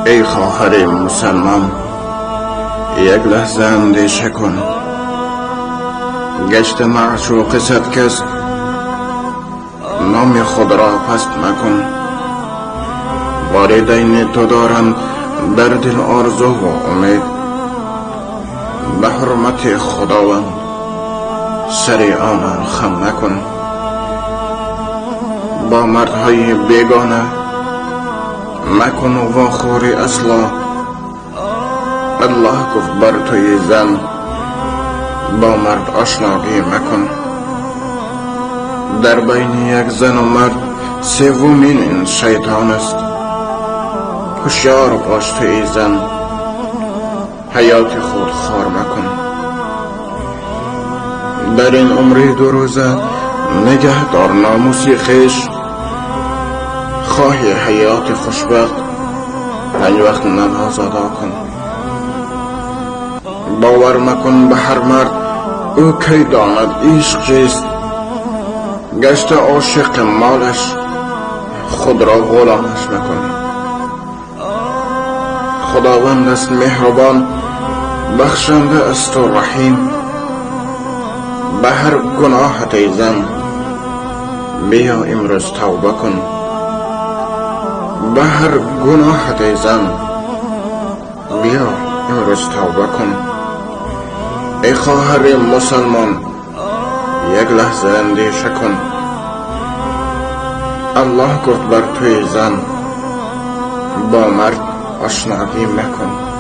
ای خواهر مسلمان، یک لحظه اندیشه کن. گشت معشوق صد کس، نام خود را پست مکن. والدین تو دارند در دل آرزو و امید. به حرمت خداوند سر آنان خم نکن. با مردهای بیگانه مکن واخوری اصلا. الله گفت بر توی زن با مرد آشنایی مکن. در بین یک زن و مرد سومین این شیطان است. هوشیار باش توی زن، حیات خود خوار مکن. در این عمر 2 روزه نگه دار ناموسی خویش. خواهی حیات خوشبخت، 5 وقت نماز ادا کن. باور مکن به هر مرد او کی داند عشق چیست. گشت عاشق مالش، خود را غلامش مکن. خداوند است مهربان، بخشنده است و رحیم. به هر گناهت ای زن بیا امروز توبه کن. به هر گناهت ای زن بیا امروز توبه کن. ای خواهر مسلمان، یک لحظه اندیشه کن. الله گفت بر توی زن با مرد آشنایی مکن.